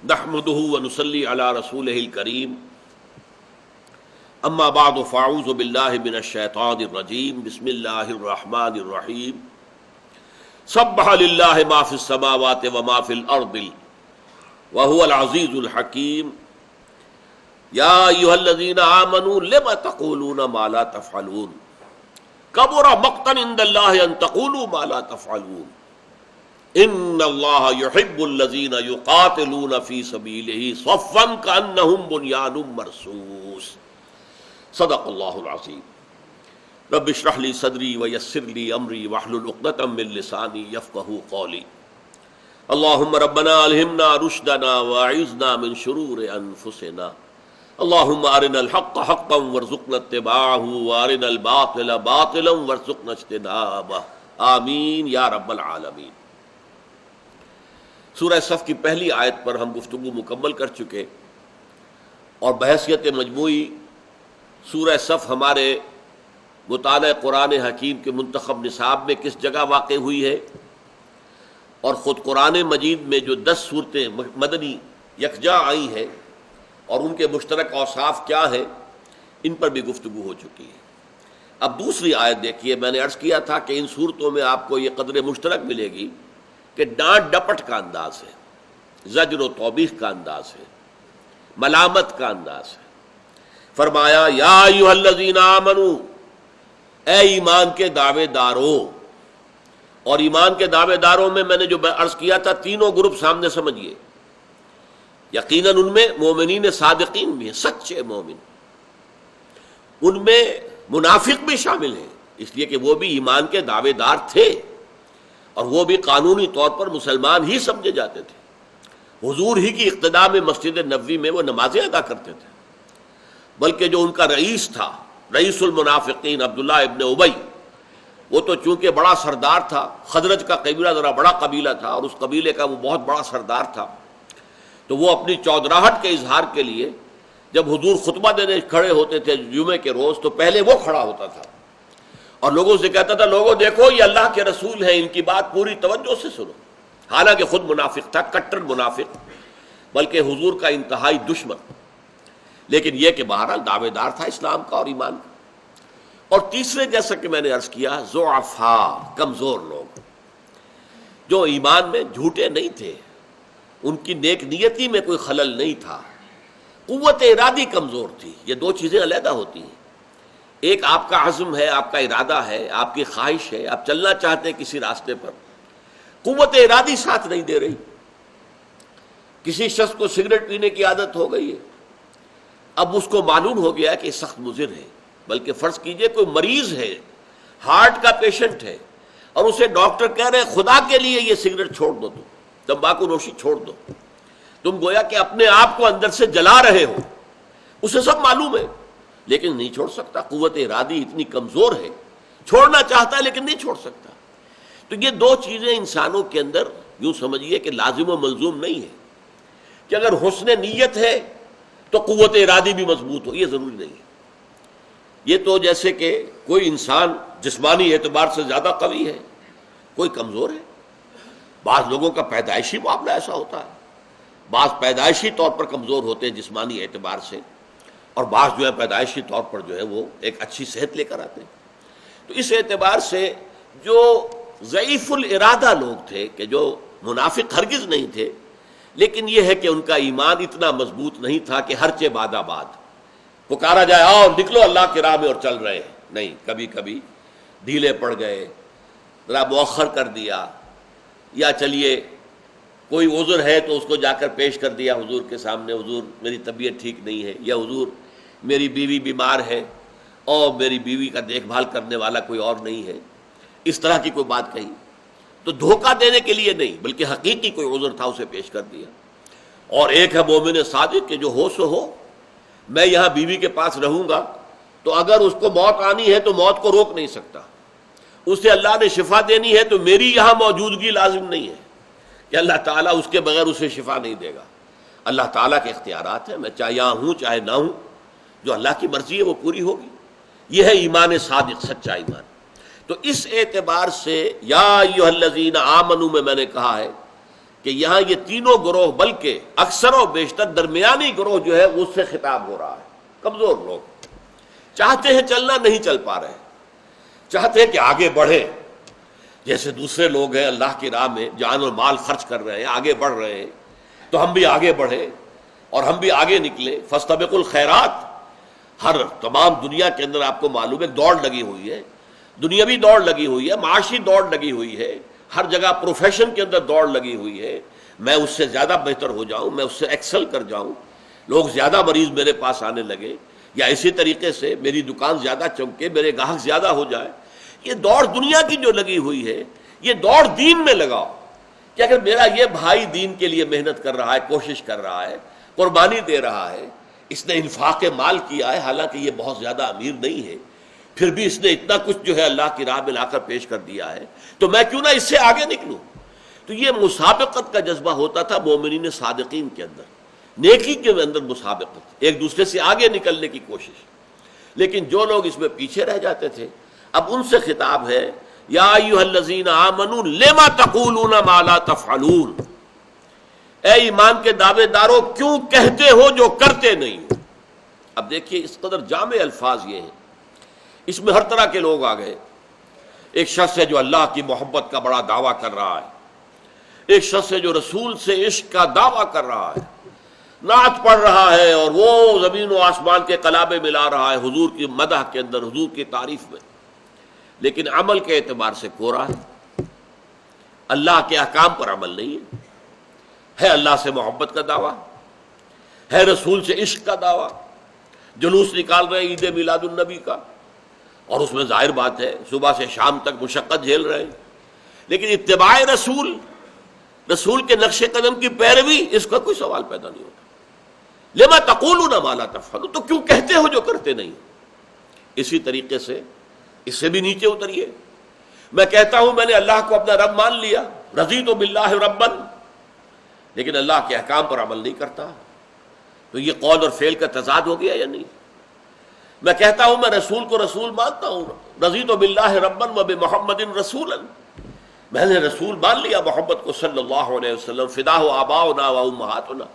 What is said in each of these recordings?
نحمده ونصلي على رسوله الكريم اما بعد فاعوذ بالله من الشیطان الرجیم بسم اللہ الرحمن الرحیم سبح للہ ما فی السماوات وما فی الارض وهو العزیز الحکیم یا ایھا الذین آمنوا لم تقولون ما لا تفعلون کبر مقتا عند اللہ ان تقولوا ما لا تفعلون ان اللہ یحب الذین یقاتلون فی سبیلہ صفا کانہم بنیان مرصوص صدق اللہ العظیم رب اشرح لی صدری ویسر لی امری واحلل عقدۃ من لسانی یفقہوا قولی اللہم ربنا الہمنا رشدنا واعذنا من شرور انفسنا اللہم ارنا الحق حقا وارزقنا اتباعہ وارنا الباطل باطلا وارزقنا اجتنابہ آمین یا رب العالمین۔ سورہ صف کی پہلی آیت پر ہم گفتگو مکمل کر چکے اور بحیثیت مجموعی سورہ صف ہمارے مطالعہ قرآن حکیم کے منتخب نصاب میں کس جگہ واقع ہوئی ہے اور خود قرآن مجید میں جو 10 صورتیں مدنی یکجا آئی ہیں اور ان کے مشترک اوصاف کیا ہیں ان پر بھی گفتگو ہو چکی ہے۔ اب دوسری آیت دیکھیے، میں نے عرض کیا تھا کہ ان صورتوں میں آپ کو یہ قدر مشترک ملے گی کہ ڈانٹ ڈپٹ کا انداز ہے، زجر و توبیخ کا انداز ہے، ملامت کا انداز ہے۔ فرمایا یا ایھا الذین آمنوا، اے ایمان کے دعوے دارو، اور ایمان کے دعوے داروں میں نے جو عرض کیا تھا تینوں گروپ سامنے سمجھیے، یقیناً ان میں مومنین صادقین بھی ہیں، سچے مومن، ان میں منافق بھی شامل ہیں، اس لیے کہ وہ بھی ایمان کے دعوے دار تھے اور وہ بھی قانونی طور پر مسلمان ہی سمجھے جاتے تھے، حضور ہی کی اقتداء میں مسجد نبوی میں وہ نمازیں ادا کرتے تھے، بلکہ جو ان کا رئیس تھا، رئیس المنافقین عبداللہ ابن ابی، وہ تو چونکہ بڑا سردار تھا، خزرج کا قبیلہ ذرا بڑا قبیلہ تھا اور اس قبیلے کا وہ بہت بڑا سردار تھا، تو وہ اپنی چودراہٹ کے اظہار کے لیے جب حضور خطبہ دینے کھڑے ہوتے تھے جمعے کے روز تو پہلے وہ کھڑا ہوتا تھا اور لوگوں سے کہتا تھا لوگوں دیکھو یہ اللہ کے رسول ہیں، ان کی بات پوری توجہ سے سنو، حالانکہ خود منافق تھا، کٹر منافق، بلکہ حضور کا انتہائی دشمن، لیکن یہ کہ بہرحال دعوے دار تھا اسلام کا اور ایمان کا۔ اور تیسرے جیسا کہ میں نے عرض کیا ضعفاء، کمزور لوگ جو ایمان میں جھوٹے نہیں تھے، ان کی نیک نیتی میں کوئی خلل نہیں تھا، قوت ارادی کمزور تھی۔ یہ دو چیزیں علیحدہ ہوتی ہیں، ایک آپ کا عزم ہے، آپ کا ارادہ ہے، آپ کی خواہش ہے، آپ چلنا چاہتے ہیں کسی راستے پر، قوت ارادی ساتھ نہیں دے رہی۔ کسی شخص کو سگریٹ پینے کی عادت ہو گئی ہے، اب اس کو معلوم ہو گیا کہ سخت مضر ہے، بلکہ فرض کیجئے کوئی مریض ہے، ہارٹ کا پیشنٹ ہے اور اسے ڈاکٹر کہہ رہے ہیں خدا کے لیے یہ سگریٹ چھوڑ دو، تمباکو نوشی چھوڑ دو، تم گویا کہ اپنے آپ کو اندر سے جلا رہے ہو، اسے سب معلوم ہے لیکن نہیں چھوڑ سکتا، قوت ارادی اتنی کمزور ہے، چھوڑنا چاہتا ہے لیکن نہیں چھوڑ سکتا۔ تو یہ دو چیزیں انسانوں کے اندر یوں سمجھیے کہ لازم و ملزوم نہیں ہے کہ اگر حسن نیت ہے تو قوت ارادی بھی مضبوط ہو، یہ ضروری نہیں ہے۔ یہ تو جیسے کہ کوئی انسان جسمانی اعتبار سے زیادہ قوی ہے، کوئی کمزور ہے، بعض لوگوں کا پیدائشی معاملہ ایسا ہوتا ہے، بعض پیدائشی طور پر کمزور ہوتے ہیں جسمانی اعتبار سے، اور بعض جو ہے پیدائشی طور پر جو ہے وہ ایک اچھی صحت لے کر آتے ہیں۔ تو اس اعتبار سے جو ضعیف الارادہ لوگ تھے، کہ جو منافق ہرگز نہیں تھے، لیکن یہ ہے کہ ان کا ایمان اتنا مضبوط نہیں تھا کہ ہر چہ باد آباد پکارا جائے آؤ نکلو اللہ کی راہ میں اور چل رہے ہیں، نہیں، کبھی کبھی ڈھیلے پڑ گئے، ذرا مؤخر کر دیا، یا چلیے کوئی عذر ہے تو اس کو جا کر پیش کر دیا حضور کے سامنے، حضور میری طبیعت ٹھیک نہیں ہے، یا حضور میری بیوی بیمار ہے اور میری بیوی کا دیکھ بھال کرنے والا کوئی اور نہیں ہے، اس طرح کی کوئی بات کہی تو دھوکہ دینے کے لیے نہیں بلکہ حقیقی کوئی عذر تھا اسے پیش کر دیا۔ اور ایک ہے مومن صادق کہ جو ہو سو ہو، میں یہاں بیوی کے پاس رہوں گا تو اگر اس کو موت آنی ہے تو موت کو روک نہیں سکتا، اسے اللہ نے شفا دینی ہے تو میری یہاں موجودگی لازم نہیں ہے کہ اللہ تعالیٰ اس کے بغیر اسے شفا نہیں دے گا، اللہ تعالیٰ کے اختیارات ہیں، میں چاہے یہاں ہوں چاہے نہ ہوں، جو اللہ کی مرضی ہے وہ پوری ہوگی۔ یہ ہے ایمان صادق، سچا ایمان۔ تو اس اعتبار سے یا ایھا الذین آمنوا میں نے کہا ہے کہ یہاں یہ تینوں گروہ بلکہ اکثر و بیشتر درمیانی گروہ جو ہے اس سے خطاب ہو رہا ہے. کمزور لوگ چاہتے ہیں چلنا، نہیں چل پا رہے، چاہتے ہیں کہ آگے بڑھیں، جیسے دوسرے لوگ ہیں اللہ کی راہ میں جان اور مال خرچ کر رہے ہیں، آگے بڑھ رہے ہیں، تو ہم بھی آگے بڑھیں اور ہم بھی آگے نکلیں. فاستبقوا الخیرات. ہر تمام دنیا کے اندر آپ کو معلوم ہے دوڑ لگی ہوئی ہے، دنیاوی دوڑ لگی ہوئی ہے، معاشی دوڑ لگی ہوئی ہے، ہر جگہ پروفیشن کے اندر دوڑ لگی ہوئی ہے. میں اس سے زیادہ بہتر ہو جاؤں، میں اس سے ایکسل کر جاؤں، لوگ زیادہ مریض میرے پاس آنے لگے، یا اسی طریقے سے میری دکان زیادہ چمکے، میرے گاہک زیادہ ہو جائے. یہ دوڑ دنیا کی جو لگی ہوئی ہے، یہ دوڑ دین میں لگاؤ کہ اگر میرا یہ بھائی دین کے لیے محنت کر رہا ہے، کوشش کر رہا ہے، قربانی دے رہا ہے، اس نے انفاق مال کیا ہے، حالانکہ یہ بہت زیادہ امیر نہیں ہے، پھر بھی اس نے اتنا کچھ جو ہے اللہ کی راہ میں لا کر پیش کر دیا ہے، تو میں کیوں نہ اس سے آگے نکلوں. تو یہ مسابقت کا جذبہ ہوتا تھا مومنین صادقین کے اندر، نیکی کے اندر مسابقت، ایک دوسرے سے آگے نکلنے کی کوشش. لیکن جو لوگ اس میں پیچھے رہ جاتے تھے، اب ان سے خطاب ہے یا ایھا الذین آمنوا لما تقولون ما لا تفعلون. اے ایمان کے دعوے دارو کیوں کہتے ہو جو کرتے نہیں ہو. اب دیکھیے اس قدر جامع الفاظ یہ ہیں، اس میں ہر طرح کے لوگ آ گئے. ایک شخص ہے جو اللہ کی محبت کا بڑا دعویٰ کر رہا ہے، ایک شخص ہے جو رسول سے عشق کا دعویٰ کر رہا ہے، نعت پڑھ رہا ہے اور وہ زمین و آسمان کے قلابے ملا رہا ہے حضور کی مدح کے اندر، حضور کی تعریف میں، لیکن عمل کے اعتبار سے کورا ہے، اللہ کے احکام پر عمل نہیں ہے اللہ سے محبت کا دعویٰ، ہے رسول سے عشق کا دعویٰ، جلوس نکال رہے عید میلاد النبی کا، اور اس میں ظاہر بات ہے صبح سے شام تک مشقت جھیل رہے ہیں، لیکن اتباع رسول، رسول کے نقش قدم کی پیروی، اس کا کوئی سوال پیدا نہیں ہوتا. لما تقولون ما لا تفعلون، تو کیوں کہتے ہو جو کرتے نہیں. اسی طریقے سے اس سے بھی نیچے اتریے. میں کہتا ہوں میں نے اللہ کو اپنا رب مان لیا، رضیت باللہ ربا، لیکن اللہ کے احکام پر عمل نہیں کرتا، تو یہ قول اور فعل کا تضاد ہو گیا یا نہیں. میں کہتا ہوں میں رسول کو رسول مانتا ہوں، رضیت باللہ ربا وبمحمد رسولا، میں نے رسول مان لیا محمد کو صلی اللہ علیہ وسلم، فداہ آباؤنا و امہاتنا،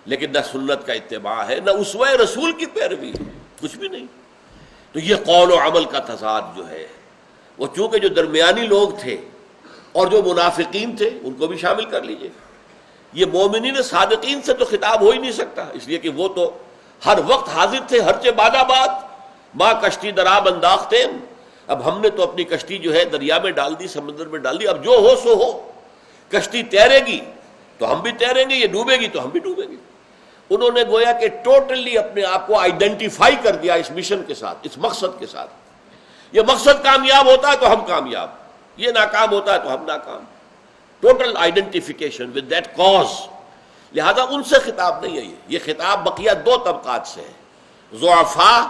لیکن نہ سنت کا اتباع ہے، نہ اسوہ رسول کی پیروی، کچھ بھی نہیں. تو یہ قول و عمل کا تضاد جو ہے، وہ چونکہ جو درمیانی لوگ تھے اور جو منافقین تھے ان کو بھی شامل کر لیجئے. یہ مومنین صادقین سے تو خطاب ہو ہی نہیں سکتا، اس لیے کہ وہ تو ہر وقت حاضر تھے، ہر چہ باد آباد، ماں کشتی درآب انداختیں. اب ہم نے تو اپنی کشتی جو ہے دریا میں ڈال دی، سمندر میں ڈال دی، اب جو ہو سو ہو. کشتی تیرے گی تو ہم بھی تیریں گے، یہ ڈوبے گی تو ہم بھی ڈوبیں گے. انہوں نے گویا کہ ٹوٹلی اپنے آپ کو آئیڈینٹیفائی کر دیا اس مشن کے ساتھ، اس مقصد کے ساتھ. یہ مقصد کامیاب ہوتا ہے تو ہم کامیاب، یہ ناکام ہوتا ہے تو ہم ناکام. Total identification with that cause. لہذا ان سے خطاب نہیں ہے، یہ خطاب بقیہ دو طبقات سے ہے، ضعفاء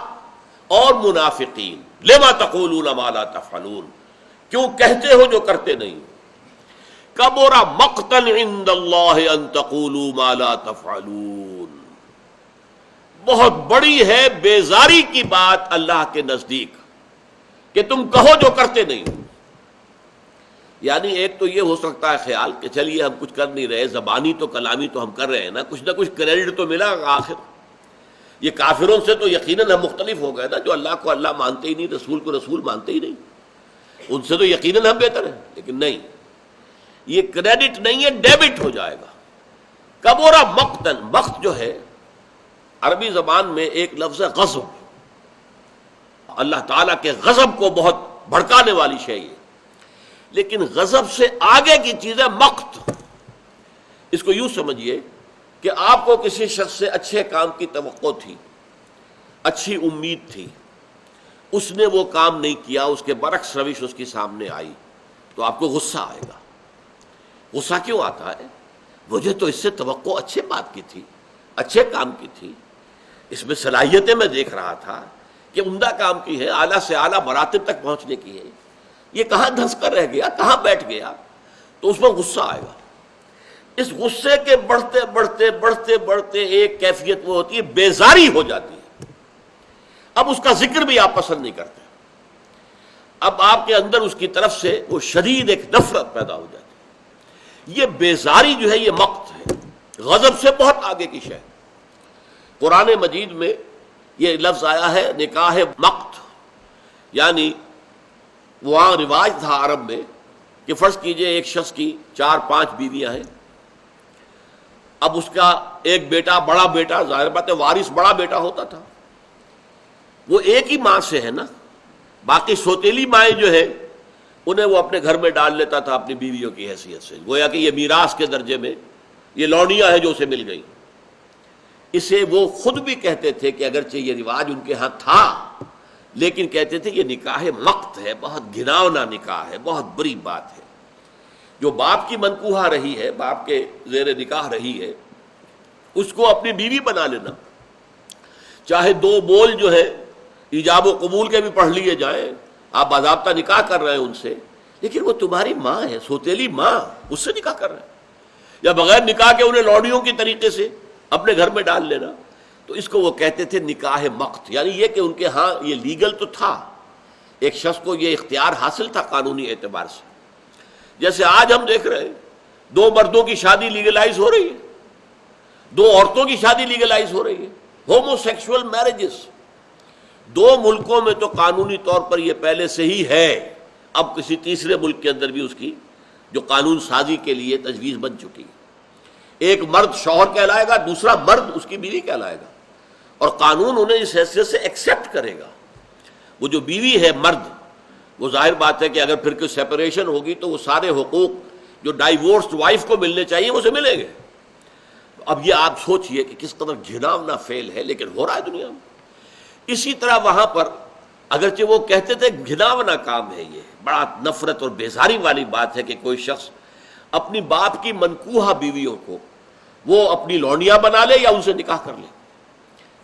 اور منافقین. لما تقولون ما لا تفعلون، کیوں کہتے ہو جو کرتے نہیں. کبر مقتا عند اللہ ان تقولوا ما لا تفعلون، بہت بڑی ہے بیزاری کی بات اللہ کے نزدیک کہ تم کہو جو کرتے نہیں. یعنی ایک تو یہ ہو سکتا ہے خیال کہ چلیے ہم کچھ کر نہیں رہے، زبانی تو کلامی تو ہم کر رہے ہیں نا، کچھ نہ کچھ کریڈٹ تو ملا آخر. یہ کافروں سے تو یقیناً ہم مختلف ہو گئے نا، جو اللہ کو اللہ مانتے ہی نہیں، رسول کو رسول مانتے ہی نہیں. ان سے تو یقیناً ہم بہتر ہیں، لیکن نہیں، یہ کریڈٹ نہیں ہے، ڈیبٹ ہو جائے گا. کبورا مقتن، مقت جو ہے عربی زبان میں ایک لفظ ہے غضب. اللہ تعالیٰ کے غضب کو بہت بھڑکانے والی شے ہے، لیکن غضب سے آگے کی چیز ہے مقت. اس کو یوں سمجھیے کہ آپ کو کسی شخص سے اچھے کام کی توقع تھی، اچھی امید تھی، اس نے وہ کام نہیں کیا، اس کے برعکس روش اس کے سامنے آئی، تو آپ کو غصہ آئے گا. غصہ کیوں آتا ہے؟ مجھے تو اس سے توقع اچھے بات کی تھی، اچھے کام کی تھی، اس میں صلاحیتیں میں دیکھ رہا تھا کہ عمدہ کام کی ہے، اعلیٰ سے اعلیٰ مراتب تک پہنچنے کی ہے، یہ کہاں دھنس کر رہ گیا، کہاں بیٹھ گیا. تو اس میں غصہ آئے گا. اس غصے کے بڑھتے بڑھتے بڑھتے بڑھتے ایک کیفیت وہ ہوتی ہے بیزاری ہو جاتی ہے. اب اس کا ذکر بھی آپ پسند نہیں کرتے، اب آپ کے اندر اس کی طرف سے وہ شدید ایک نفرت پیدا ہو جاتی ہے. یہ بیزاری جو ہے یہ مقت ہے، غضب سے بہت آگے کی شے۔ قرآن مجید میں یہ لفظ آیا ہے نکاح مقت، یعنی وہاں رواج تھا عرب میں کہ فرض کیجئے ایک شخص کی 4-5 بیویاں ہیں، اب اس کا ایک بیٹا، بڑا بیٹا، ظاہر بات ہے وارث بڑا بیٹا ہوتا تھا، وہ ایک ہی ماں سے ہے نا، باقی سوتیلی مائیں جو ہے انہیں وہ اپنے گھر میں ڈال لیتا تھا اپنی بیویوں کی حیثیت سے، گویا کہ یہ میراث کے درجے میں یہ لونیاں ہیں جو اسے مل گئی۔ اسے وہ خود بھی کہتے تھے کہ اگرچہ یہ رواج ان کے ہاں تھا لیکن کہتے تھے یہ نکاح مقت ہے، بہت گھناؤنا نکاح ہے، بہت بری بات ہے۔ جو باپ کی منکوحہ رہی ہے، باپ کے زیر نکاح رہی ہے، اس کو اپنی بیوی بنا لینا، چاہے 2 بول جو ہے ایجاب و قبول کے بھی پڑھ لیے جائیں، آپ باضابطہ نکاح کر رہے ہیں ان سے، لیکن وہ تمہاری ماں ہے، سوتیلی ماں، اس سے نکاح کر رہے ہیں، یا بغیر نکاح کے انہیں لوڈیوں کی طریقے سے اپنے گھر میں ڈال لینا، تو اس کو وہ کہتے تھے نکاح مقت، یعنی یہ کہ ان کے ہاں یہ لیگل تو تھا، ایک شخص کو یہ اختیار حاصل تھا قانونی اعتبار سے۔ جیسے آج ہم دیکھ رہے ہیں 2 مردوں کی شادی لیگلائز ہو رہی ہے، 2 عورتوں کی شادی لیگلائز ہو رہی ہے، ہومو سیکشول میرجز 2 ملکوں میں تو قانونی طور پر یہ پہلے سے ہی ہے، اب کسی تیسرے ملک کے اندر بھی اس کی جو قانون سازی کے لیے تجویز بن چکی ہے۔ ایک مرد شوہر کہلائے گا، دوسرا مرد اس کی بیوی کہلائے گا، اور قانون انہیں اس حیثیت سے ایکسیپٹ کرے گا۔ وہ جو بیوی ہے مرد، وہ ظاہر بات ہے کہ اگر پھر کوئی سیپریشن ہوگی تو وہ سارے حقوق جو ڈائیورسڈ وائف کو ملنے چاہیے وہ اسے ملیں گے۔ اب یہ آپ سوچئے کہ کس قدر گھناؤنا فعل ہے، لیکن ہو رہا ہے دنیا میں۔ اسی طرح وہاں پر اگرچہ وہ کہتے تھے گھناؤنا کام ہے، یہ بڑا نفرت اور بیزاری والی بات ہے کہ کوئی شخص اپنی باپ کی منکوحہ بیویوں کو وہ اپنی لونیاں بنا لے یا ان سے نکاح کر لے،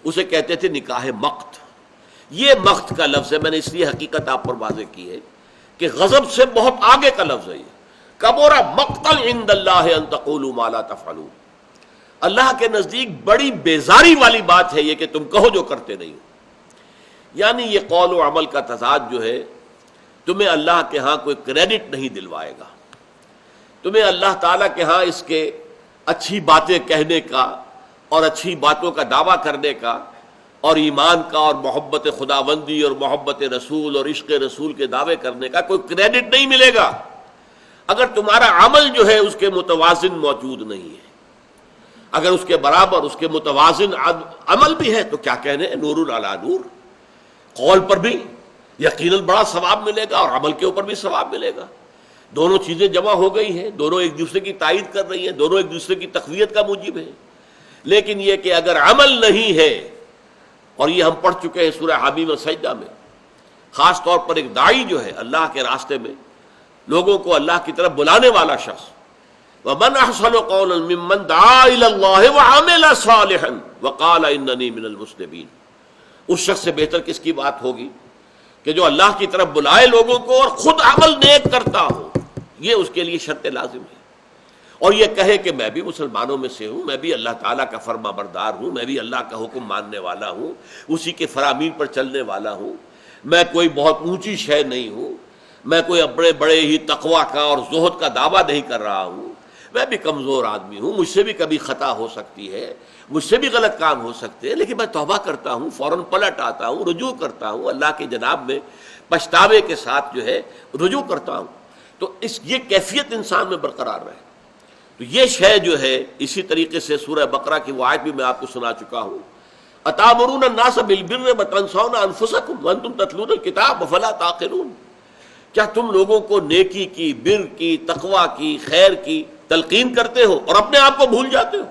اسے کہتے تھے نکاح مقت۔ یہ مقت کا لفظ ہے، میں نے اس لیے حقیقت آپ پر واضح کی ہے کہ غضب سے بہت آگے کا لفظ ہے یہ۔ کبر مقتا عند اللہ ان تقولوا ما لا تفعلون، اللہ کے نزدیک بڑی بیزاری والی بات ہے یہ کہ تم کہو جو کرتے نہیں ہو۔ یعنی یہ قول و عمل کا تضاد جو ہے تمہیں اللہ کے ہاں کوئی کریڈٹ نہیں دلوائے گا، تمہیں اللہ تعالیٰ کے ہاں اس کے اچھی باتیں کہنے کا اور اچھی باتوں کا دعویٰ کرنے کا اور ایمان کا اور محبت خداوندی اور محبت رسول اور عشق رسول کے دعوے کرنے کا کوئی کریڈٹ نہیں ملے گا اگر تمہارا عمل جو ہے اس کے متوازن موجود نہیں ہے۔ اگر اس کے برابر اس کے متوازن عمل بھی ہے تو کیا کہنے، نور علی نور، قول پر بھی یقیناً بڑا ثواب ملے گا اور عمل کے اوپر بھی ثواب ملے گا۔ دونوں چیزیں جمع ہو گئی ہیں، دونوں ایک دوسرے کی تائید کر رہی ہیں، دونوں ایک دوسرے کی تقویت کا موجب ہے۔ لیکن یہ کہ اگر عمل نہیں ہے، اور یہ ہم پڑھ چکے ہیں سورہ حمیم و سجدہ میں، خاص طور پر ایک داعی جو ہے اللہ کے راستے میں لوگوں کو اللہ کی طرف بلانے والا شخص، وَمَنْ أَحْسَنُ قَوْلًا مِّمَّنْ دَعَا إِلَى اللَّهِ وَعَمِلَ صَالِحًا وَقَالَ إِنَّنِي مِنَ الْمُسْلِمِينَ۔ اس شخص سے بہتر کس کی بات ہوگی کہ جو اللہ کی طرف بلائے لوگوں کو اور خود عمل نیک کرتا ہو، یہ اس کے لیے شرط لازم ہے، اور یہ کہے کہ میں بھی مسلمانوں میں سے ہوں، میں بھی اللہ تعالیٰ کا فرما بردار ہوں، میں بھی اللہ کا حکم ماننے والا ہوں، اسی کے فرامین پر چلنے والا ہوں، میں کوئی بہت اونچی شے نہیں ہوں، میں کوئی بڑے بڑے ہی تقویٰ کا اور زہد کا دعویٰ نہیں کر رہا ہوں، میں بھی کمزور آدمی ہوں، مجھ سے بھی کبھی خطا ہو سکتی ہے، مجھ سے بھی غلط کام ہو سکتے ہیں، لیکن میں توبہ کرتا ہوں، فوراً پلٹ آتا ہوں، رجوع کرتا ہوں، اللہ کے جناب میں پچھتاوے کے ساتھ جو ہے رجوع کرتا ہوں۔ تو یہ کیفیت انسان میں برقرار رہے۔ تو یہ شے جو ہے اسی طریقے سے سورہ بقرہ کی وہ آیت بھی میں آپ کو سنا چکا ہوں، اتامرون الناس بالبر وتنسون انفسکم وانتم تتلون الکتاب افلا تعقلون، کیا تم لوگوں کو نیکی کی، بر کی، تقویٰ کی، خیر کی تلقین کرتے ہو اور اپنے آپ کو بھول جاتے ہو،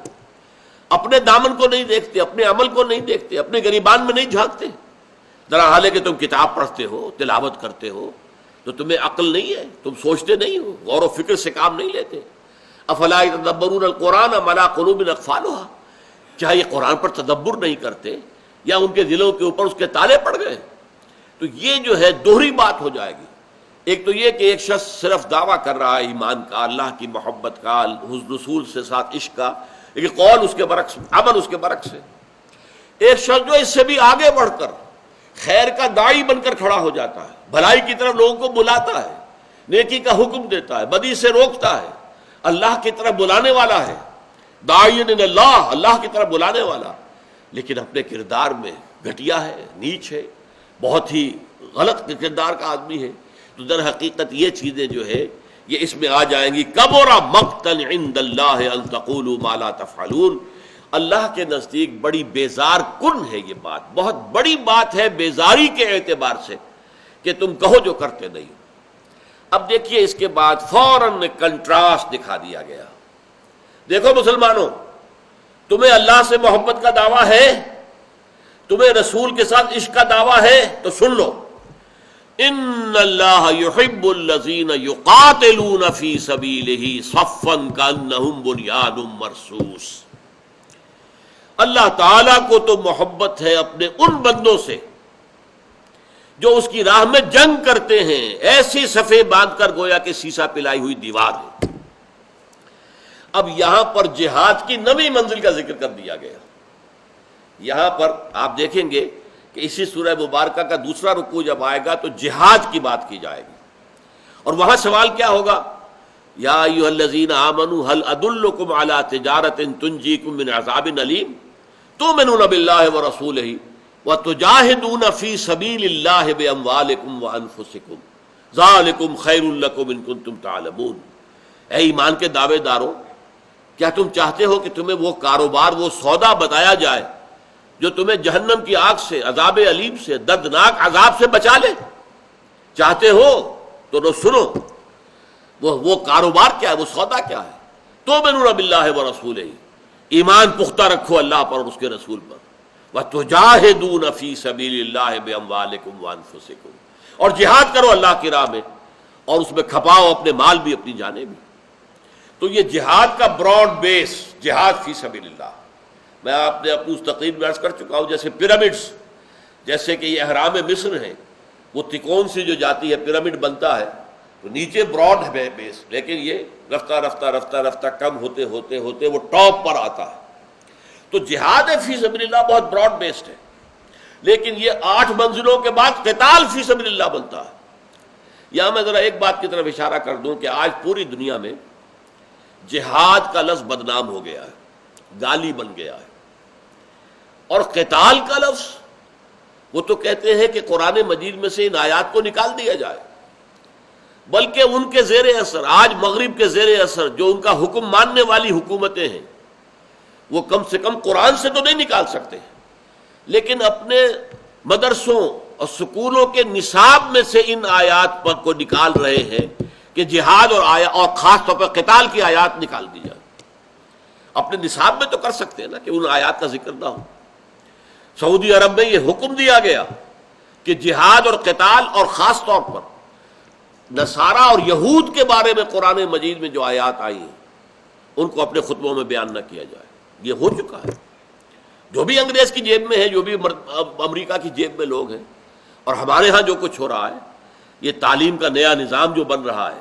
اپنے دامن کو نہیں دیکھتے، اپنے عمل کو نہیں دیکھتے، اپنے گریبان میں نہیں جھانکتے، ذرا حال ہے کہ تم کتاب پڑھتے ہو، تلاوت کرتے ہو، تو تمہیں عقل نہیں ہے، تم سوچتے نہیں ہو، غور و فکر سے کام نہیں لیتے۔ افلا یتدبرون القرآن ام علی قلوب اقفالها، کیا یہ قرآن پر تدبر نہیں کرتے یا ان کے دلوں کے اوپر اس کے تالے پڑ گئے؟ تو یہ جو ہے دوہری بات ہو جائے گی۔ ایک تو یہ کہ ایک شخص صرف دعویٰ کر رہا ہے ایمان کا، اللہ کی محبت کا، رسول سے ساتھ عشق کا، لیکن قول اس کے برعکس، عمل اس کے برعکس ہے۔ ایک شخص جو اس سے بھی آگے بڑھ کر خیر کا داعی بن کر کھڑا ہو جاتا ہے، بھلائی کی طرف لوگوں کو بلاتا ہے، نیکی کا حکم دیتا ہے، بدی سے روکتا ہے، اللہ کی طرف بلانے والا ہے، داعین اللہ، اللہ کی طرف بلانے والا، لیکن اپنے کردار میں گھٹیا ہے، نیچ ہے، بہت ہی غلط کردار کا آدمی ہے. تو در حقیقت یہ چیزیں جو ہے یہ اس میں آ جائیں گی. کبر مقتا عند اللہ ان تقولوا ما لا تفعلون. اللہ کے نزدیک بڑی بیزار کن ہے یہ بات، بہت بڑی بات ہے بیزاری کے اعتبار سے کہ تم کہو جو کرتے نہیں. اب دیکھیے اس کے بعد فوراً کنٹراسٹ دکھا دیا گیا. دیکھو مسلمانوں، تمہیں اللہ سے محبت کا دعویٰ ہے، تمہیں رسول کے ساتھ عشق کا دعویٰ ہے، تو سن لو، ان اللہ یحب الذین یقاتلون فی سبیلہ صفا کانہم بنیان مرصوص. اللہ تعالیٰ کو تو محبت ہے اپنے ان بندوں سے جو اس کی راہ میں جنگ کرتے ہیں، ایسی صفیں باندھ کر گویا کہ سیسا پلائی ہوئی دیوار ہے. اب یہاں پر جہاد کی نویں منزل کا ذکر کر دیا گیا. یہاں پر آپ دیکھیں گے کہ اسی سورہ مبارکہ کا دوسرا رکوع جب آئے گا تو جہاد کی بات کی جائے گی، اور وہاں سوال کیا ہوگا؟ یا ایھا الذین آمنوا هل ادلکم علی تجارۃ تنجیکم من عذاب علیم تؤمنون باللہ ورسولہ وتجاہدون فی سبیل اللہ باموالکم وانفسکم ذالکم خیر لکم ان کنتم تعلمون. اے ایمان کے دعوے دارو، کیا تم چاہتے ہو کہ تمہیں وہ کاروبار، وہ سودا بتایا جائے جو تمہیں جہنم کی آگ سے، عذاب علیم سے، دردناک عذاب سے بچا لے؟ چاہتے ہو تو نو سنو، وہ کاروبار کیا ہے، وہ سودا کیا ہے؟ تؤمنون باللہ ورسولہ، ایمان پختہ رکھو اللہ پر اور اس کے رسول پر. وتجاہدون فی سبیل اللہ باموالکم وانفسکم، اور جہاد کرو اللہ کی راہ میں اور اس میں کھپاؤ اپنے مال بھی، اپنی جانیں بھی. تو یہ جہاد کا براڈ بیس، جہاد فی سبیل اللہ. میں آپ نے اپنی اس تقریر میں عرض کر چکا ہوں، جیسے پیرامڈز، جیسے کہ یہ اہرام مصر ہیں، وہ تکون سے جو جاتی ہے پیرامڈ بنتا ہے تو نیچے براڈ ہے بیس، لیکن یہ رفتہ رفتہ رفتہ رفتہ کم ہوتے ہوتے ہوتے وہ ٹاپ پر آتا ہے. تو جہاد فی سبیل اللہ بہت براڈ بیسڈ ہے، لیکن یہ 8 منزلوں کے بعد قتال فی سبیل اللہ بنتا ہے. یہاں میں ذرا ایک بات کی طرف اشارہ کر دوں کہ آج پوری دنیا میں جہاد کا لفظ بدنام ہو گیا ہے، گالی بن گیا ہے، اور قتال کا لفظ وہ تو کہتے ہیں کہ قرآن مجید میں سے ان آیات کو نکال دیا جائے، بلکہ ان کے زیر اثر، آج مغرب کے زیر اثر جو ان کا حکم ماننے والی حکومتیں ہیں، وہ کم سے کم قرآن سے تو نہیں نکال سکتے، لیکن اپنے مدرسوں اور سکولوں کے نصاب میں سے ان آیات پر کو نکال رہے ہیں کہ جہاد اور خاص طور پر قتال کی آیات نکال دی جائے. اپنے نصاب میں تو کر سکتے ہیں نا کہ ان آیات کا ذکر نہ ہو. سعودی عرب میں یہ حکم دیا گیا کہ جہاد اور قتال اور خاص طور پر نصارہ اور یہود کے بارے میں قرآن مجید میں جو آیات آئی ہیں ان کو اپنے خطبوں میں بیان نہ کیا جائے. یہ ہو چکا ہے. جو بھی انگریز کی جیب میں ہے، جو بھی امریکہ کی جیب میں لوگ ہیں، اور ہمارے ہاں جو کچھ ہو رہا ہے، یہ تعلیم کا نیا نظام جو بن رہا ہے،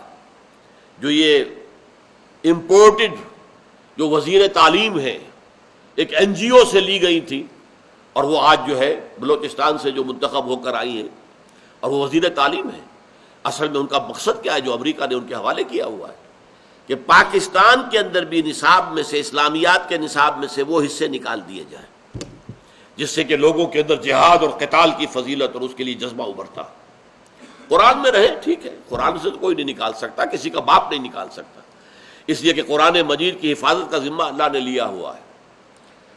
جو یہ امپورٹڈ جو وزیر تعلیم ہے، ایک این جی او سے لی گئی تھی اور وہ آج جو ہے بلوچستان سے جو منتخب ہو کر آئی ہیں اور وہ وزیر تعلیم ہے. اصل میں ان کا مقصد کیا ہے جو امریکہ نے ان کے حوالے کیا ہوا ہے کہ پاکستان کے اندر بھی نصاب میں سے، اسلامیات کے نصاب میں سے وہ حصے نکال دیے جائیں جس سے کہ لوگوں کے اندر جہاد اور قتال کی فضیلت اور اس کے لیے جذبہ ابھرتا. قرآن میں رہے، ٹھیک ہے، قرآن سے تو کوئی نہیں نکال سکتا، کسی کا باپ نہیں نکال سکتا، اس لیے کہ قرآن مجید کی حفاظت کا ذمہ اللہ نے لیا ہوا ہے.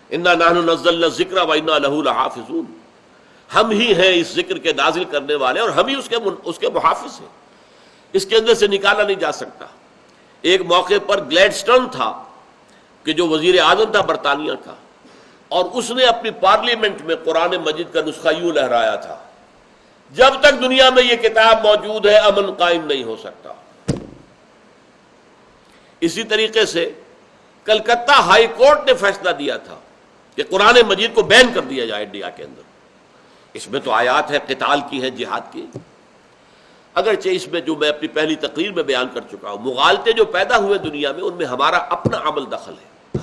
انا نحن نزلنا الذکر وانا لہ لحافظون، ہم ہی ہیں اس ذکر کے نازل کرنے والے اور ہم ہی اس کے محافظ ہیں. اس کے اندر سے نکالا نہیں جا سکتا. ایک موقع پر گلیڈسٹون تھا کہ جو وزیر اعظم تھا برطانیہ کا، اور اس نے اپنی پارلیمنٹ میں قرآن مجید کا نسخہ یوں لہرایا تھا، جب تک دنیا میں یہ کتاب موجود ہے امن قائم نہیں ہو سکتا. اسی طریقے سے کلکتہ ہائی کورٹ نے فیصلہ دیا تھا کہ قرآن مجید کو بین کر دیا جائے انڈیا کے اندر. اس میں تو آیات ہے قتال کی ہے، جہاد کی، اگرچہ اس میں جو میں اپنی پہلی تقریر میں بیان کر چکا ہوں، مغالطے جو پیدا ہوئے دنیا میں ان میں ہمارا اپنا عمل دخل ہے.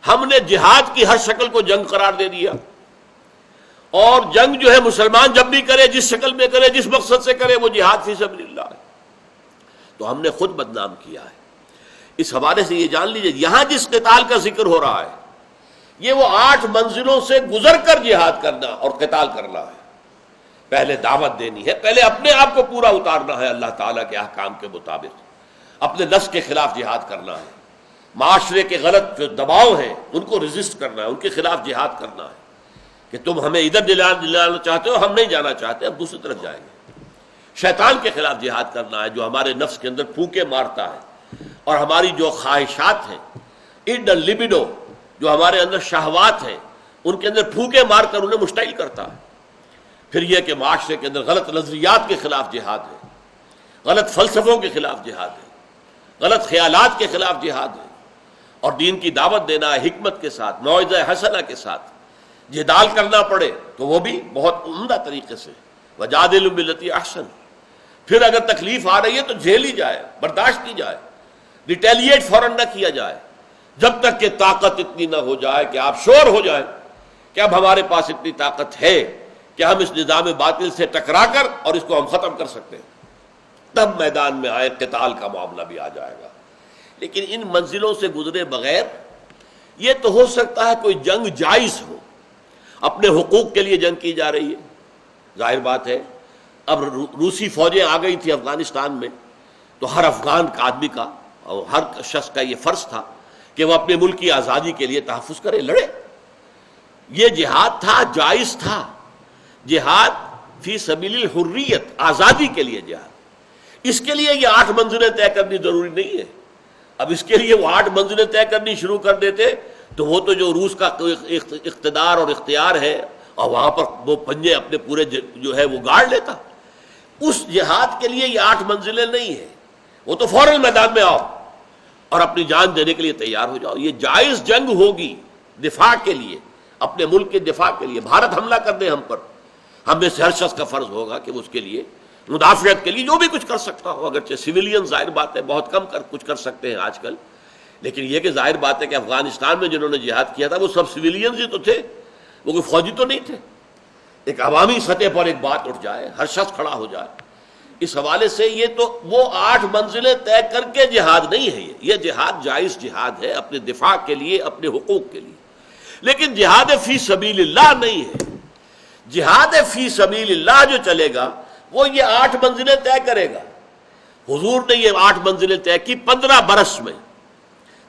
ہم نے جہاد کی ہر شکل کو جنگ قرار دے دیا، اور جنگ جو ہے مسلمان جب بھی کرے، جس شکل میں کرے، جس مقصد سے کرے، وہ جہاد فی سبیل اللہ ہے. تو ہم نے خود بدنام کیا ہے. اس حوالے سے یہ جان لیجیے یہاں جس قتال کا ذکر ہو رہا ہے یہ وہ 8 منزلوں سے گزر کر جہاد کرنا اور قتال کرنا ہے. پہلے دعوت دینی ہے، پہلے اپنے آپ کو پورا اتارنا ہے اللہ تعالیٰ کے احکام کے مطابق، اپنے نفس کے خلاف جہاد کرنا ہے، معاشرے کے غلط جو دباؤ ہیں ان کو ریزسٹ کرنا ہے، ان کے خلاف جہاد کرنا ہے کہ تم ہمیں ادھر دلانا چاہتے ہو، ہم نہیں جانا چاہتے، ہم دوسری طرف جائیں گے. شیطان کے خلاف جہاد کرنا ہے جو ہمارے نفس کے اندر پھونکے مارتا ہے اور ہماری جو خواہشات ہیں ایڈ لبیڈو، جو ہمارے اندر شہوات ہیں ان کے اندر پھونکے مار کر انہیں مشتعل کرتا ہے. پھر یہ کہ معاشرے کے اندر غلط نظریات کے خلاف جہاد ہے، غلط فلسفوں کے خلاف جہاد ہے، غلط خیالات کے خلاف جہاد ہے، اور دین کی دعوت دینا ہے حکمت کے ساتھ، موعظہ حسنہ کے ساتھ. جدال کرنا پڑے تو وہ بھی بہت عمدہ طریقے سے، وجادل بالتی احسن. پھر اگر تکلیف آ رہی ہے تو جھیلی جائے، برداشت کی جائے، ریٹیلیٹ فوراً نہ کیا جائے جب تک کہ طاقت اتنی نہ ہو جائے کہ آپ شور ہو جائیں کہ اب ہمارے پاس اتنی طاقت ہے کہ ہم اس نظام باطل سے ٹکرا کر اور اس کو ہم ختم کر سکتے ہیں. تب میدان میں آئے، قتال کا معاملہ بھی آ جائے گا. لیکن ان منزلوں سے گزرے بغیر یہ تو ہو سکتا ہے کوئی جنگ جائز ہو، اپنے حقوق کے لیے جنگ کی جا رہی ہے، ظاہر بات ہے. اب روسی فوجیں آ گئی تھی افغانستان میں تو ہر افغان کا آدمی کا اور ہر شخص کا یہ فرض تھا کہ وہ اپنے ملک کی آزادی کے لیے تحفظ کرے، لڑے. یہ جہاد تھا، جائز تھا. جہاد فی سبیل الحریت، آزادی کے لیے جہاد. اس کے لیے یہ 8 منزلیں طے کرنی ضروری نہیں ہے. اب اس کے لیے وہ 8 منزلیں طے کرنی شروع کر دیتے تو وہ تو جو روس کا اقتدار اور اختیار ہے اور وہاں پر وہ پنجے اپنے پورے جو ہے وہ گاڑ لیتا. اس جہاد کے لیے یہ 8 منزلیں نہیں ہیں. وہ تو فوراً میدان میں آؤ اور اپنی جان دینے کے لیے تیار ہو جاؤ. یہ جائز جنگ ہوگی دفاع کے لیے، اپنے ملک کے دفاع کے لیے. بھارت حملہ کر دے ہم پر، ہم میں سے ہر شخص کا فرض ہوگا کہ وہ اس کے لیے مدافعت کے لیے جو بھی کچھ کر سکتا ہو. اگرچہ سویلین ظاہر بات ہے بہت کم کچھ کر سکتے ہیں آج کل، لیکن یہ کہ ظاہر بات ہے کہ افغانستان میں جنہوں نے جہاد کیا تھا وہ سب سویلینز ہی تو تھے، وہ کوئی فوجی تو نہیں تھے. ایک عوامی سطح پر ایک بات اٹھ جائے، ہر شخص کھڑا ہو جائے. اس حوالے سے یہ تو وہ 8 منزلیں طے کر کے جہاد نہیں ہے. یہ جہاد جائز جہاد ہے اپنے دفاع کے لیے، اپنے حقوق کے لیے. لیکن جہاد فی سبیل اللہ نہیں ہے. جہاد فی سبیل اللہ جو چلے گا وہ یہ 8 منزلیں طے کرے گا. حضور نے یہ 8 منزلیں طے کی 15 برس میں،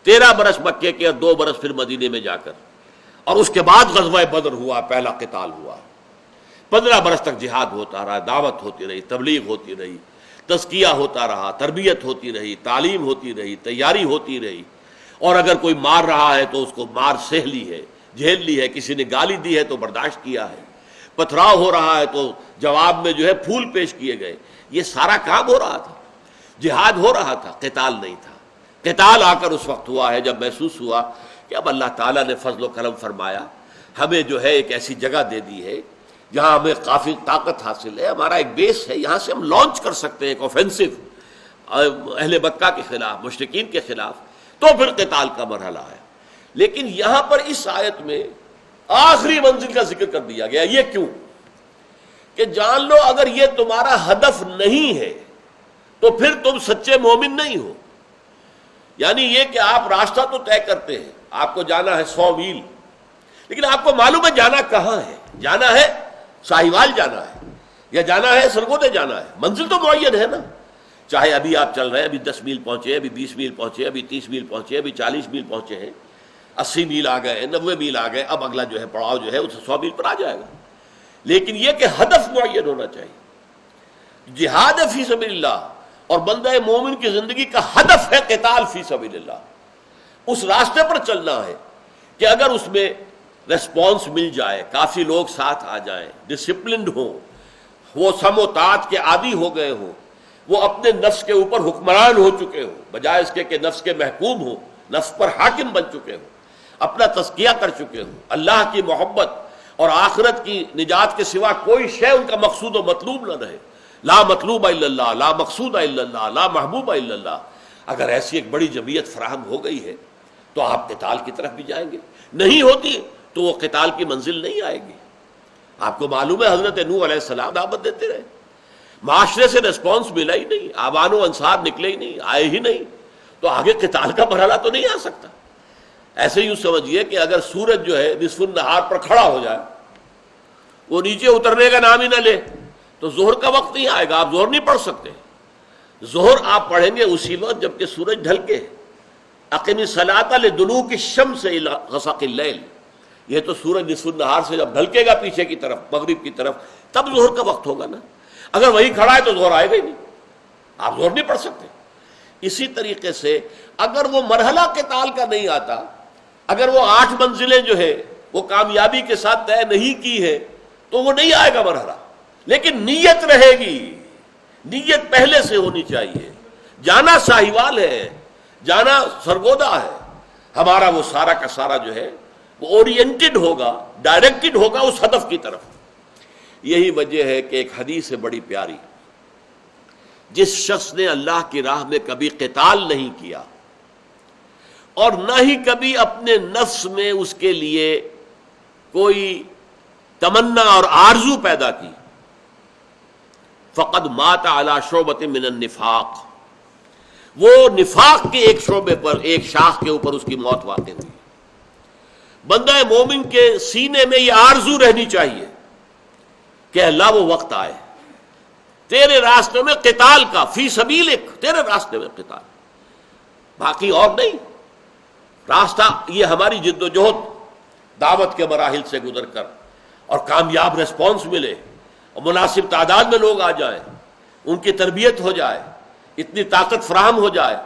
13 برس مکے کے اور 2 برس پھر مدینے میں جا کر، اور اس کے بعد غزوہ بدر ہوا، پہلا قتال ہوا. 15 برس تک جہاد ہوتا رہا، دعوت ہوتی رہی، تبلیغ ہوتی رہی، تزکیہ ہوتا رہا، تربیت ہوتی رہی، تعلیم ہوتی رہی، تیاری ہوتی رہی. اور اگر کوئی مار رہا ہے تو اس کو مار سہ لی ہے، جھیل لی ہے. کسی نے گالی دی ہے تو برداشت کیا ہے. پتھراؤ ہو رہا ہے تو جواب میں جو ہے پھول پیش کیے گئے. یہ سارا کام ہو رہا تھا، جہاد ہو رہا تھا، قتال نہیں تھا. قتال آ کر اس وقت ہوا ہے جب محسوس ہوا کہ اب اللہ تعالیٰ نے فضل و کرم فرمایا، ہمیں جو ہے ایک ایسی جگہ دے دی ہے جہاں ہمیں کافی طاقت حاصل ہے، ہمارا ایک بیس ہے، یہاں سے ہم لانچ کر سکتے ہیں ایک آفینسو اہل مکہ کے خلاف، مشرکین کے خلاف. تو پھر قتال کا مرحلہ ہے. لیکن یہاں پر اس آیت میں آخری منزل کا ذکر کر دیا گیا. یہ کیوں؟ کہ جان لو اگر یہ تمہارا ہدف نہیں ہے تو پھر تم سچے مومن نہیں ہو. یعنی یہ کہ آپ راستہ تو طے کرتے ہیں، آپ کو جانا ہے 100 میل، لیکن آپ کو معلوم ہے جانا کہاں ہے. جانا ہے ساہیوال جانا ہے یا جانا ہے سرگودے جانا ہے. منزل تو معین ہے نا. چاہے ابھی آپ چل رہے ہیں، ابھی 10 میل پہنچے، ابھی 20 میل پہنچے، ابھی 30 میل پہنچے، ابھی 40 میل پہنچے ہیں، 80 میل آ گئے، 90 میل آ گئے. اب اگلا جو ہے پڑاؤ جو ہے اسے 100 میل پر آ جائے گا. لیکن یہ کہ ہدف معین ہونا چاہیے. جہاد فی سبیل اللہ اور بندہ مومن کی زندگی کا ہدف ہے قتال فی سبیل اللہ. اس راستے پر چلنا ہے کہ اگر اس میں ریسپانس مل جائے، کافی لوگ ساتھ آ جائیں، ڈسپلنڈ ہوں، وہ سم و طاعت کے عادی ہو گئے ہوں، وہ اپنے نفس کے اوپر حکمران ہو چکے ہوں بجائے اس کے کہ نفس کے محکوم ہوں، نفس پر حاکم بن چکے ہوں، اپنا تزکیہ کر چکے ہوں، اللہ کی محبت اور آخرت کی نجات کے سوا کوئی شے ان کا مقصود و مطلوب نہ رہے. لا مطلوب الا اللہ، لا مقصود الا اللہ، لا محبوب الا اللہ. اگر ایسی ایک بڑی جمعیت فراہم ہو گئی ہے تو آپ قتال کی طرف بھی جائیں گے. نہیں ہوتی تو وہ قتال کی منزل نہیں آئے گی. آپ کو معلوم ہے حضرت نوح علیہ السلام دعوت دیتے رہے، معاشرے سے ریسپانس ملا ہی نہیں، آبان و انصار نکلے ہی نہیں، آئے ہی نہیں. تو آگے قتال کا مرحلہ تو نہیں آ سکتا۔ ایسے یوں سمجھیے کہ اگر سورج جو ہے نصف النہار پر کھڑا ہو جائے، وہ نیچے اترنے کا نام ہی نہ لے، تو ظہر کا وقت نہیں آئے گا، آپ ظہر نہیں پڑھ سکتے۔ ظہر آپ پڑھیں گے اسی وقت جب کہ سورج ڈھل کے، اقم الصلاۃ لدلوک الشمس الی غسق اللیل، یہ تو سورج نصف النہار سے جب ڈھلکے گا پیچھے کی طرف، مغرب کی طرف، تب ظہر کا وقت ہوگا نا۔ اگر وہی کھڑا ہے تو ظہر آئے گا ہی نہیں، آپ ظہر نہیں پڑھ سکتے۔ اسی طریقے سے اگر وہ مرحلہ قتال کا نہیں آتا، اگر وہ 8 منزلیں جو ہے وہ کامیابی کے ساتھ طے نہیں کی ہے، تو وہ نہیں آئے گا مرحلہ، لیکن نیت رہے گی، نیت پہلے سے ہونی چاہیے۔ جانا ساہیوال ہے، جانا سرگودا ہے، ہمارا وہ سارا کا سارا جو ہے وہ اورینٹڈ ہوگا، ڈائریکٹڈ ہوگا اس ہدف کی طرف۔ یہی وجہ ہے کہ ایک حدیث ہے بڑی پیاری، جس شخص نے اللہ کی راہ میں کبھی قتال نہیں کیا اور نہ ہی کبھی اپنے نفس میں اس کے لیے کوئی تمنا اور آرزو پیدا کی، فقد مات علی شعبۃ من النفاق، وہ نفاق کے ایک شعبے پر، ایک شاخ کے اوپر اس کی موت واقع ہوئی۔ بندہ مومن کے سینے میں یہ آرزو رہنی چاہیے کہ اللہ وہ وقت آئے تیرے راستے میں قتال کا، فی سبیلک، تیرے راستے میں قتال، باقی اور نہیں۔ راستہ یہ ہماری جد و جہد دعوت کے مراحل سے گزر کر، اور کامیاب ریسپانس ملے، اور مناسب تعداد میں لوگ آ جائیں، ان کی تربیت ہو جائے، اتنی طاقت فراہم ہو جائے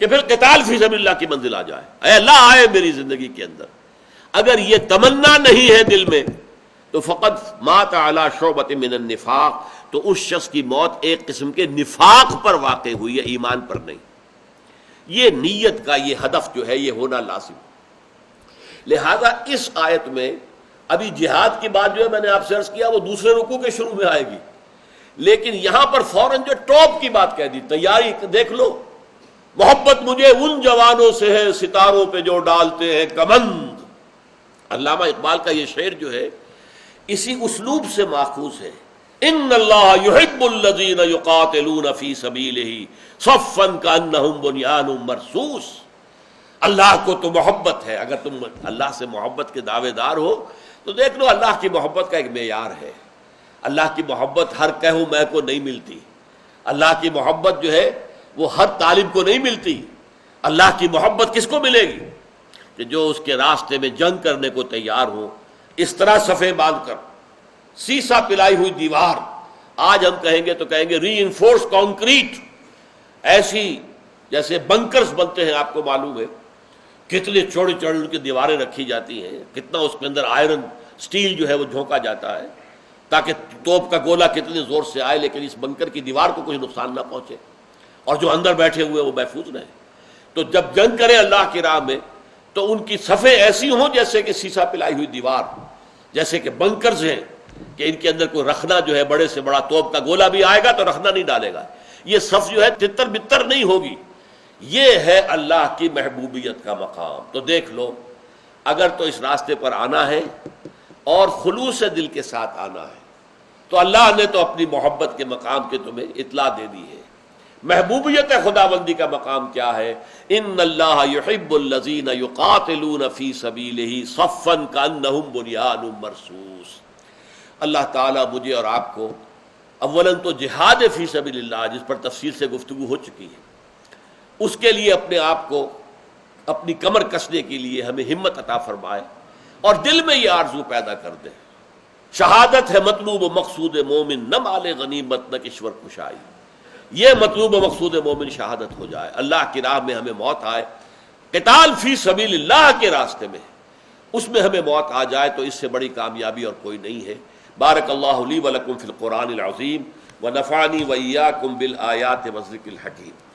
کہ پھر قتال فی سبیل اللہ کی منزل آ جائے، اے اللہ آئے میری زندگی کے اندر۔ اگر یہ تمنا نہیں ہے دل میں تو فقط مات علی شعبۃ من النفاق، تو اس شخص کی موت ایک قسم کے نفاق پر واقع ہوئی ہے، ایمان پر نہیں۔ یہ نیت کا یہ ہدف جو ہے یہ ہونا لازم۔ لہذا اس آیت میں ابھی جہاد کی بات جو ہے میں نے آپ سے عرض کیا وہ دوسرے رکوع کے شروع میں آئے گی، لیکن یہاں پر فوراً جو ٹاپ کی بات کہہ دی، تیاری دیکھ لو، محبت مجھے ان جوانوں سے ہے ستاروں پہ جو ڈالتے ہیں کمند۔ علامہ اقبال کا یہ شعر جو ہے اسی اسلوب سے ماخوذ ہے، ان اللہ یحب الذین یقاتلون فی سبیلہ صفا کانہم بنیان مرصوص۔ اللہ کو تو محبت ہے، اگر تم اللہ سے محبت کے دعوے دار ہو تو دیکھ لو اللہ کی محبت کا ایک معیار ہے۔ اللہ کی محبت ہر کہو میں کو نہیں ملتی، اللہ کی محبت جو ہے وہ ہر طالب کو نہیں ملتی۔ اللہ کی محبت کس کو ملے گی؟ کہ جو اس کے راستے میں جنگ کرنے کو تیار ہو، اس طرح صفیں باندھ کر، سیسا پلائی ہوئی دیوار، آج ہم کہیں گے تو کہیں گے ری انفورس کانکریٹ، ایسی جیسے بنکرز بنتے ہیں، آپ کو معلوم ہے کتنے چوڑی چوڑی ان کی دیواریں رکھی جاتی ہیں، کتنا اس کے اندر آئرن سٹیل جو ہے وہ جھونکا جاتا ہے تاکہ توپ کا گولہ کتنے زور سے آئے لیکن اس بنکر کی دیوار کو کوئی نقصان نہ پہنچے، اور جو اندر بیٹھے ہوئے وہ محفوظ رہیں۔ تو جب جنگ کریں اللہ کی راہ میں تو ان کی صفیں ایسی ہوں جیسے کہ سیسا پلائی ہوئی دیوار، جیسے کہ بنکرز ہیں کہ ان کے اندر کوئی رکھنا جو ہے بڑے سے بڑا توپ کا گولہ بھی آئے گا تو رکھنا نہیں ڈالے گا، یہ صف جو ہے تتر بتر نہیں ہوگی۔ یہ ہے اللہ کی محبوبیت کا مقام۔ تو دیکھ لو، اگر تو اس راستے پر آنا ہے اور خلوص دل کے ساتھ آنا ہے تو اللہ نے تو اپنی محبت کے مقام کے تمہیں اطلاع دے دی ہے۔ محبوبیت خداوندی کا مقام کیا ہے؟ ان اللہ یحب الذین یقاتلون فی سبیلہ صفا کانہم بنیان مرصوص۔ اللہ تعالیٰ مجھے اور آپ کو اولاً تو جہاد فی سبیل اللہ، جس پر تفصیل سے گفتگو ہو چکی ہے، اس کے لیے اپنے آپ کو اپنی کمر کسنے کے لیے ہمیں ہمت عطا فرمائے اور دل میں یہ آرزو پیدا کر دے۔ شہادت ہے مطلوب و مقصود مومن، نہ مال غنیمت نہ کشور کشائی۔ یہ مطلوب و مقصود مومن شہادت ہو جائے، اللہ کی راہ میں ہمیں موت آئے، قتال فی سبیل اللہ کے راستے میں اس میں ہمیں موت آ جائے تو اس سے بڑی کامیابی اور کوئی نہیں ہے۔ بارک اللہ لی ولکم فی القرآن العظیم ونفعنی وإیاکم بالآیات والذکر الحکیم۔